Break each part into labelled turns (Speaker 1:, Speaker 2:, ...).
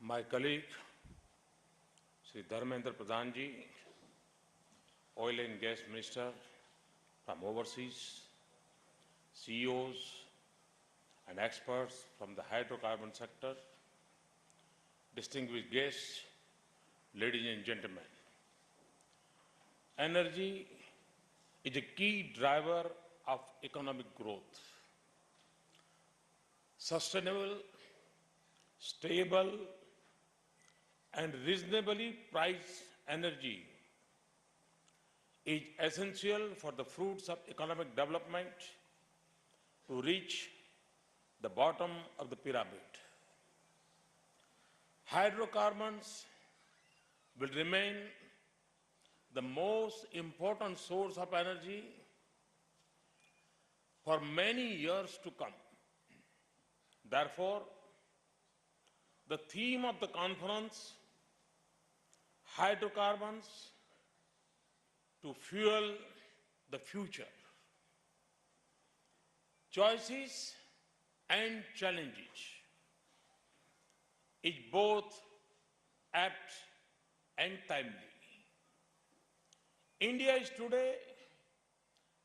Speaker 1: My colleague, Sri Dharmendra Pradhan ji, Oil and Gas Minister from overseas, CEOs and experts from the hydrocarbon sector, distinguished guests, ladies and gentlemen. Energy is a key driver of economic growth. Sustainable, stable, and reasonably priced energy is essential for the fruits of economic development to reach the bottom of the pyramid. Hydrocarbons will remain the most important source of energy for many years to come. Therefore, the theme of the conference, Hydrocarbons to Fuel the Future, Choices and Challenges, is both apt and timely. India is today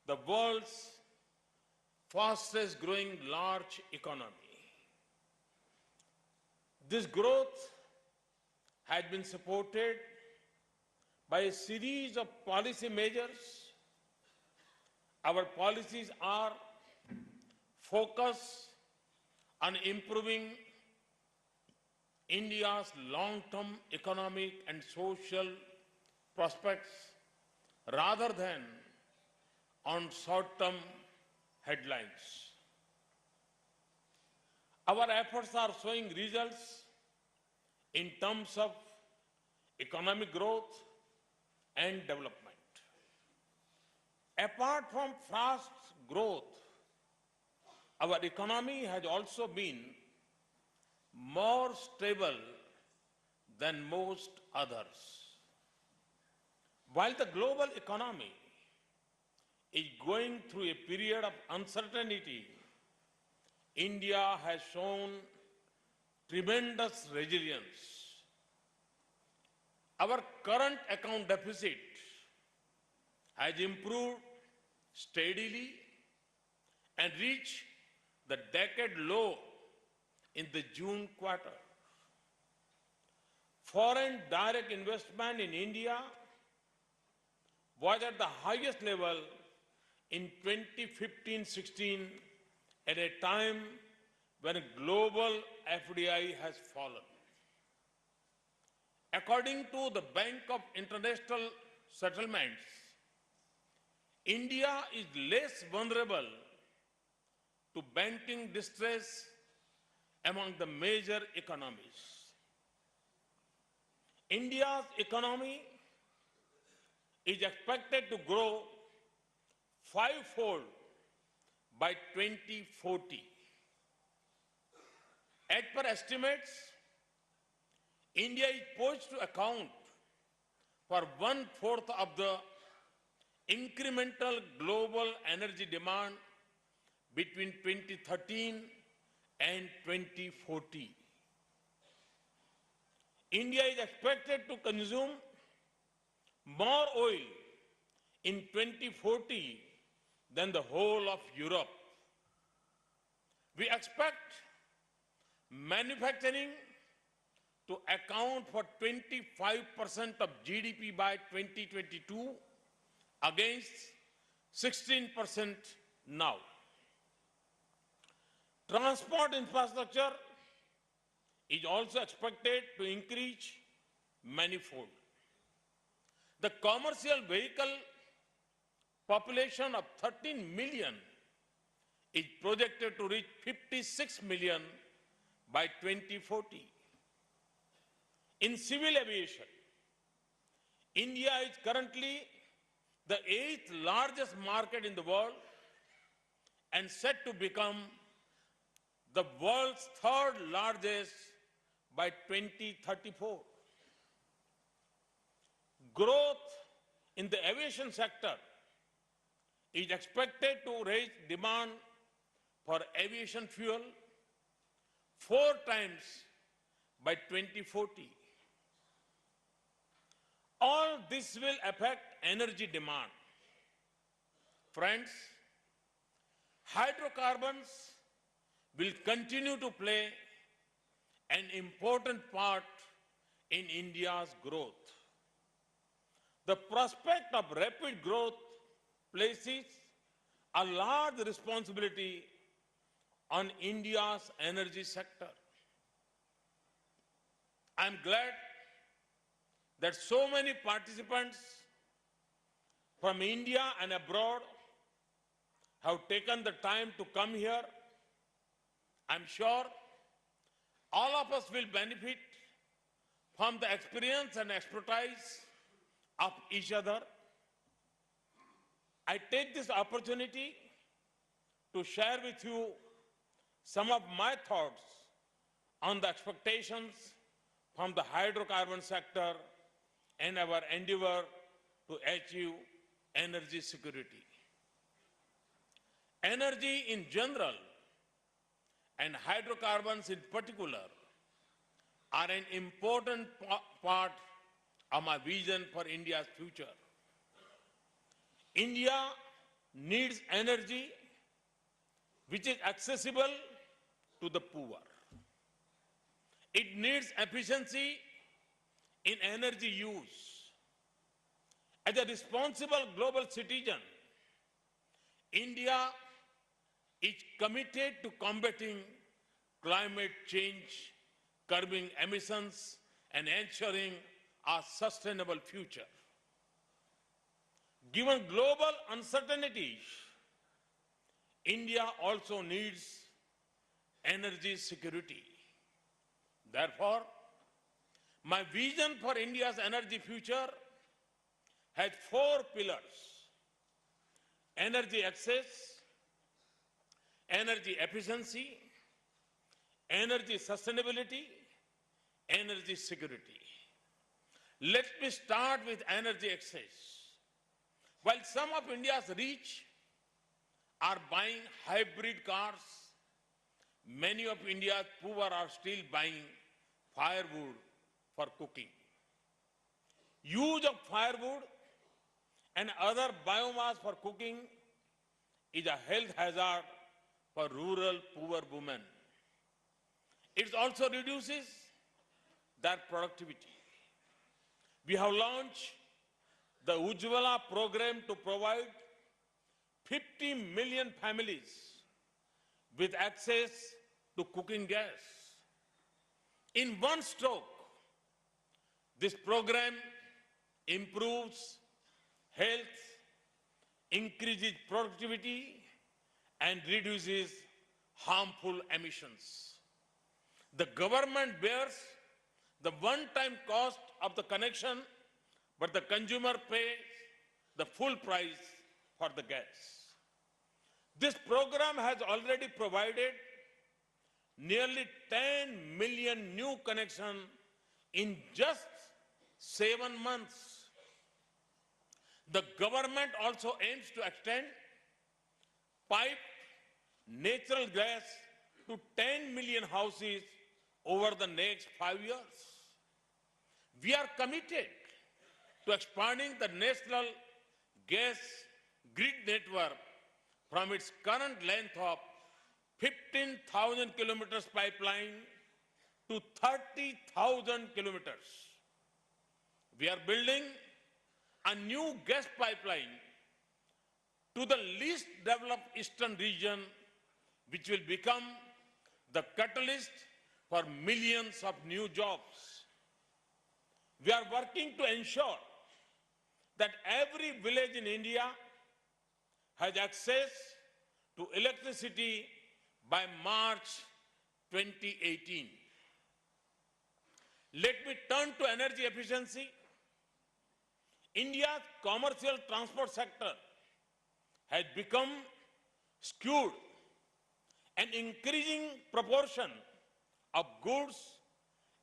Speaker 1: the world's fastest growing large economy. This growth has been supported by a series of policy measures. Our policies are focused on improving India's long-term economic and social prospects rather than on short-term headlines. Our efforts are showing results in terms of economic growth and development. Apart from fast growth, our economy has also been more stable than most others. While the global economy is going through a period of uncertainty, India has shown tremendous resilience. Our current account deficit has improved steadily and reached the decade low in the June quarter. Foreign direct investment in India was at the highest level in 2015-16 at a time when global FDI has fallen. According to the Bank of International Settlements, India is less vulnerable to banking distress among the major economies. India's economy is expected to grow fivefold by 2040. As per estimates, India is poised to account for 1/4 of the incremental global energy demand between 2013 and 2040. India is expected to consume more oil in 2040 than the whole of Europe. We expect manufacturing to account for 25% of GDP by 2022 against 16% now. Transport infrastructure is also expected to increase manifold. The commercial vehicle population of 13 million is projected to reach 56 million by 2040. In civil aviation, India is currently the 8th largest market in the world and set to become the world's 3rd largest by 2034. Growth in the aviation sector is expected to raise demand for aviation fuel 4 times by 2040. All this will affect energy demand. Friends, hydrocarbons will continue to play an important part in India's growth. The prospect of rapid growth places a large responsibility on India's energy sector. I am glad that so many participants from India and abroad have taken the time to come here. I'm sure all of us will benefit from the experience and expertise of each other. I take this opportunity to share with you some of my thoughts on the expectations from the hydrocarbon sector and our endeavor to achieve energy security. Energy in general and hydrocarbons in particular are an important part of my vision for India's future. India needs energy which is accessible to the poor. It needs efficiency in energy use. As a responsible global citizen, India is committed to combating climate change, curbing emissions, and ensuring a sustainable future. Given global uncertainties, India also needs energy security. Therefore, my vision for India's energy future has 4 pillars: energy access, energy efficiency, energy sustainability, energy security. Let me start with energy access. While some of India's rich are buying hybrid cars, many of India's poor are still buying firewood for cooking. Use of firewood and other biomass for cooking is a health hazard for rural poor women. It also reduces their productivity. We have launched the Ujjwala program to provide 50 million families with access to cooking gas. In one stroke, this program improves health, increases productivity, and reduces harmful emissions. The government bears the one-time cost of the connection, but the consumer pays the full price for the gas. This program has already provided nearly 10 million new connections in just 7 months. The government also aims to extend piped natural gas to 10 million houses over the next 5 years. We are committed to expanding the national gas grid network from its current length of 15,000 kilometers pipeline to 30,000 kilometers. We are building a new gas pipeline to the least developed eastern region, which will become the catalyst for millions of new jobs. We are working to ensure that every village in India has access to electricity by March 2018. Let me turn to energy efficiency. India's commercial transport sector has become skewed. An increasing proportion of goods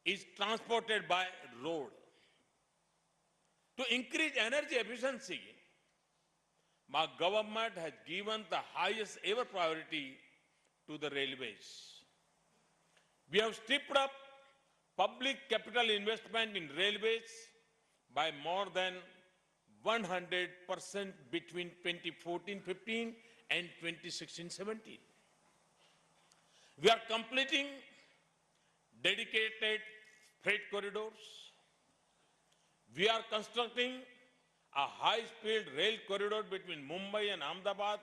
Speaker 1: is transported by road. To increase energy efficiency, my government has given the highest ever priority to the railways. We have stepped up public capital investment in railways by more than 100% between 2014-15 and 2016-17. We are completing dedicated freight corridors. We are constructing a high-speed rail corridor between Mumbai and Ahmedabad,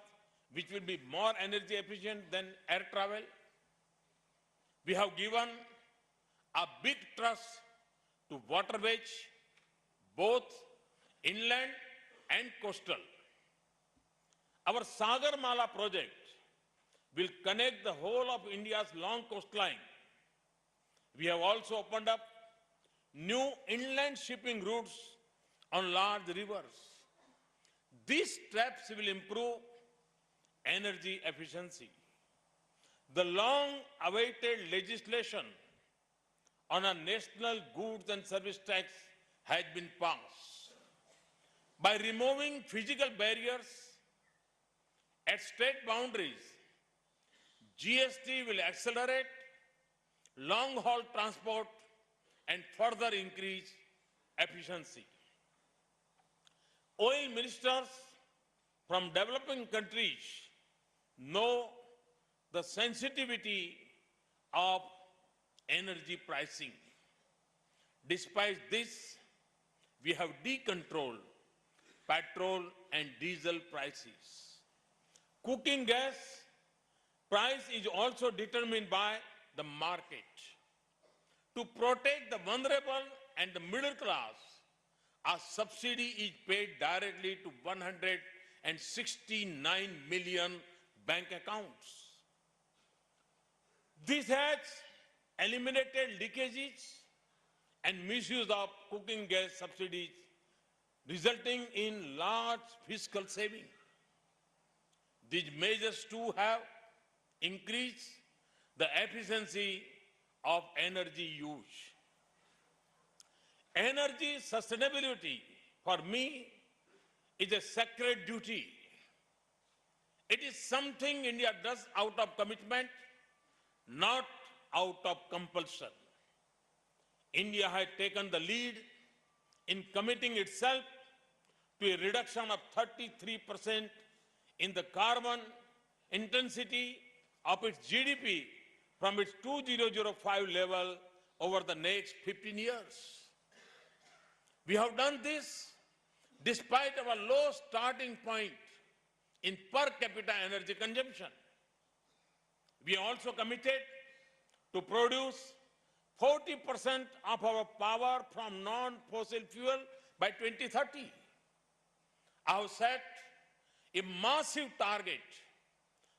Speaker 1: which will be more energy efficient than air travel. We have given a big trust to waterways, both inland and coastal. Our Sagarmala project will connect the whole of India's long coastline. We have also opened up new inland shipping routes on large rivers. These steps will improve energy efficiency. The long-awaited legislation on a national goods and service tax has been passed. By removing physical barriers at state boundaries, GST will accelerate long-haul transport and further increase efficiency. Oil ministers from developing countries know the sensitivity of energy pricing. Despite this, we have decontrolled petrol and diesel prices. Cooking gas price is also determined by the market. To protect the vulnerable and the middle class, a subsidy is paid directly to 169 million bank accounts. This has eliminated leakages and misuse of cooking gas subsidies, resulting in large fiscal saving. These measures too have increased the efficiency of energy use. Energy sustainability, for me, is a sacred duty. It is something India does out of commitment, not out of compulsion. India has taken the lead in committing itself to a reduction of 33% in the carbon intensity of its GDP from its 2005 level over the next 15 years. We have done this despite our low starting point in per capita energy consumption. We also committed to produce 40% of our power from non-fossil fuel by 2030. I have set a massive target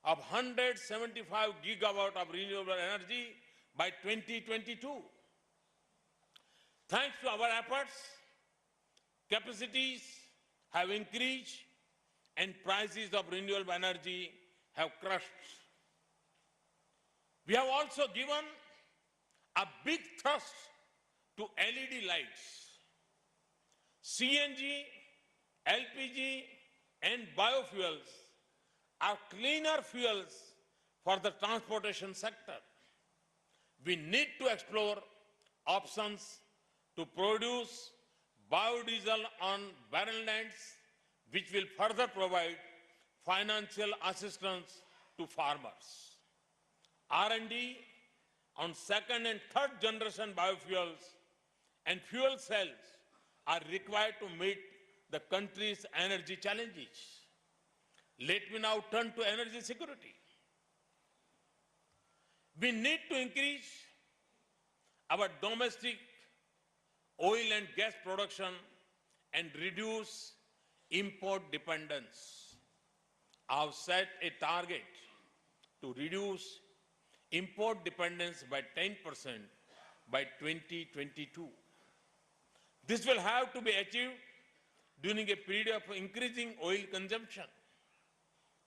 Speaker 1: of 175 gigawatt of renewable energy by 2022. Thanks to our efforts, capacities have increased and prices of renewable energy have crashed. We have also given a big thrust to LED lights. CNG, LPG, and biofuels are cleaner fuels for the transportation sector. We need to explore options to produce biodiesel on barren lands, which will further provide financial assistance to farmers. R&D on second and third generation biofuels and fuel cells are required to meet the country's energy challenges. Let me now turn to energy security. We need to increase our domestic oil and gas production and reduce import dependence. I have set a target to reduce import dependence by 10% by 2022. This will have to be achieved during a period of increasing oil consumption.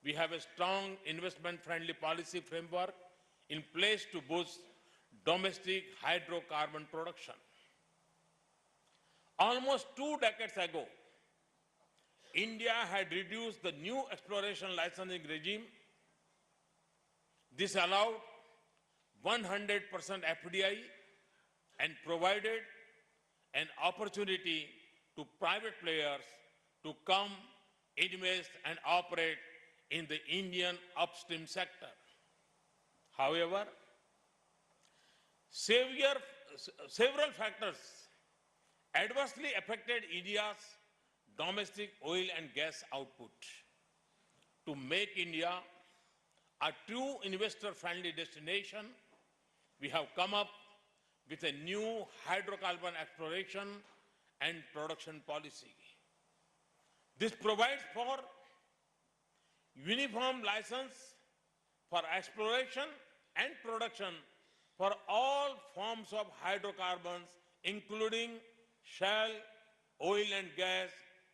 Speaker 1: We have a strong investment-friendly policy framework in place to boost domestic hydrocarbon production. Almost 2 decades ago, India had reduced the new exploration licensing regime. This allowed 100% FDI and provided an opportunity to private players to come, invest and operate in the Indian upstream sector. However, several factors adversely affected India's domestic oil and gas output. To make India a true investor-friendly destination, we have come up with a new hydrocarbon exploration and production policy. This provides for uniform license for exploration and production for all forms of hydrocarbons, including shale, oil and gas,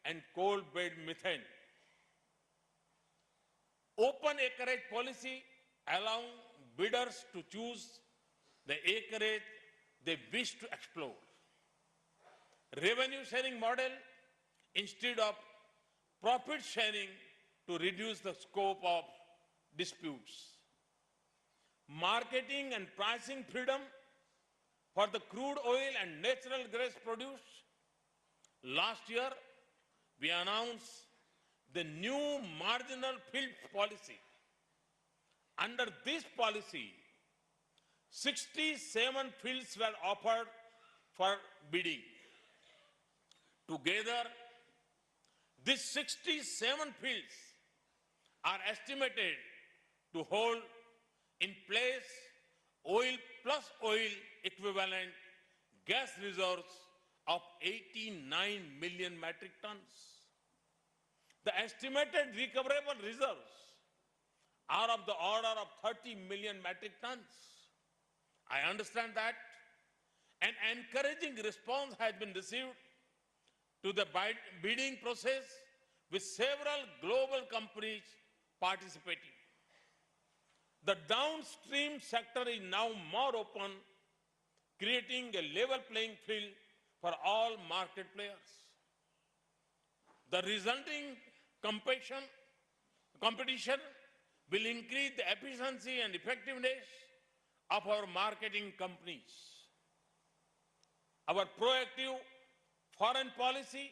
Speaker 1: and coal-bed methane. Open acreage policy allowing bidders to choose the acreage they wish to explore. Revenue sharing model instead of profit sharing to reduce the scope of disputes. Marketing and pricing freedom for the crude oil and natural gas produced. Last year, we announced the new marginal field policy. Under this policy, 67 fields were offered for bidding. Together, these 67 fields are estimated to hold in place oil plus oil equivalent gas reserves of 89 million metric tons. The estimated recoverable reserves are of the order of 30 million metric tons. I understand that an encouraging response has been received to the bidding process, with several global companies participating. The downstream sector is now more open, creating a level playing field for all market players. The resulting competition will increase the efficiency and effectiveness of our marketing companies. Our proactive foreign policy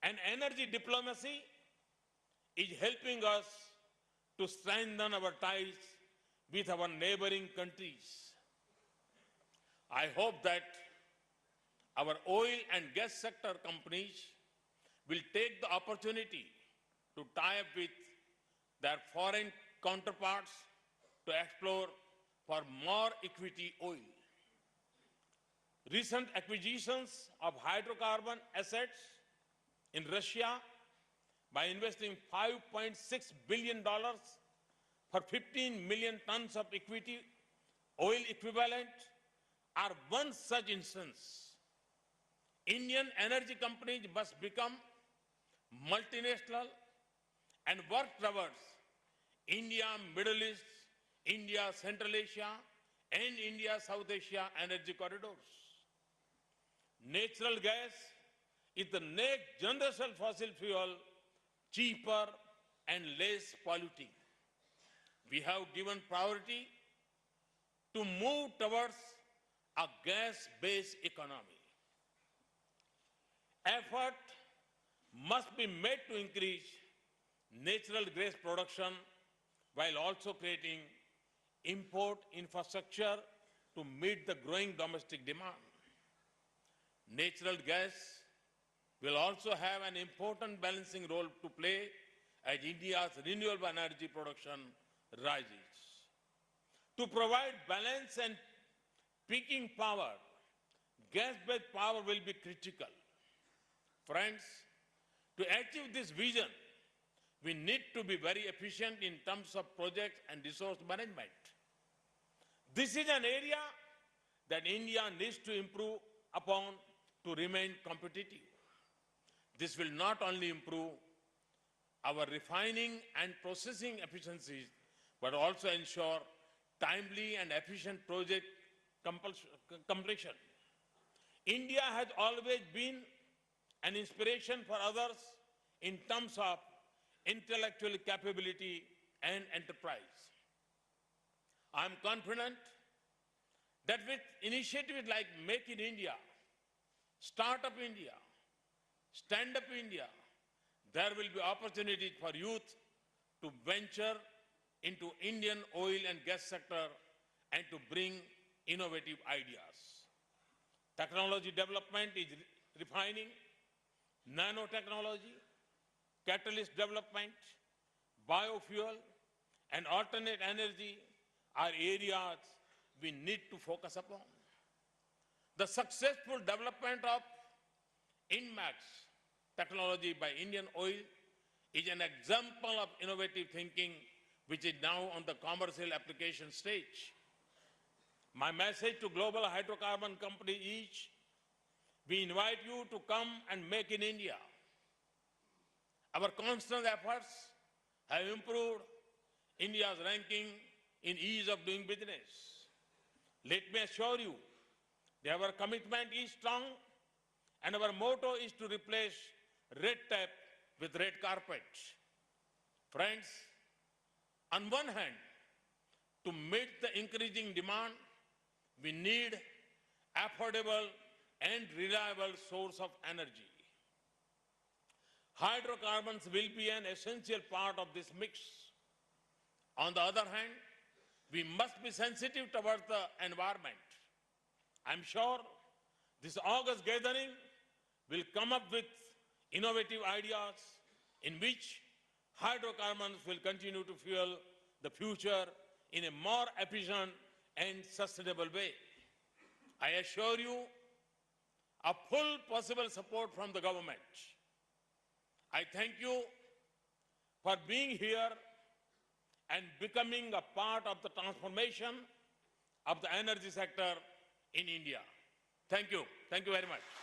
Speaker 1: and energy diplomacy is helping us to strengthen our ties with our neighboring countries. I hope that our oil and gas sector companies will take the opportunity to tie up with their foreign counterparts to explore for more equity oil. Recent acquisitions of hydrocarbon assets in Russia by investing $5.6 billion for 15 million tons of equity oil equivalent are one such instance. Indian energy companies must become multinational and work towards India, Middle East, India, Central Asia, and India, South Asia energy corridors. Natural gas is the next generation fossil fuel, cheaper and less polluting. We have given priority to move towards a gas-based economy. Effort must be made to increase natural gas production while also creating import infrastructure to meet the growing domestic demand. Natural gas will also have an important balancing role to play as India's renewable energy production rises. To provide balance and peaking power, gas-based power will be critical. Friends, to achieve this vision, we need to be very efficient in terms of project and resource management. This is an area that India needs to improve upon to remain competitive. This will not only improve our refining and processing efficiencies, but also ensure timely and efficient project completion. India has always been an inspiration for others in terms of intellectual capability and enterprise. I am confident that with initiatives like Make in India, Startup India, Stand Up India, there will be opportunities for youth to venture into Indian oil and gas sector and to bring innovative ideas. Technology development is refining, nanotechnology, catalyst development, biofuel, and alternate energy are areas we need to focus upon. The successful development of INMAX technology by Indian Oil is an example of innovative thinking which is now on the commercial application stage. My message to global hydrocarbon companies is, we invite you to come and make in India. Our constant efforts have improved India's ranking in ease of doing business. Let me assure you that our commitment is strong and our motto is to replace red tape with red carpet. Friends, on one hand, to meet the increasing demand, we need affordable and reliable source of energy. Hydrocarbons will be an essential part of this mix. On the other hand, we must be sensitive towards the environment. I'm sure this August gathering will come up with innovative ideas in which hydrocarbons will continue to fuel the future in a more efficient and sustainable way. I assure you of full possible support from the government. I thank you for being here and becoming a part of the transformation of the energy sector in India. Thank you. Thank you very much.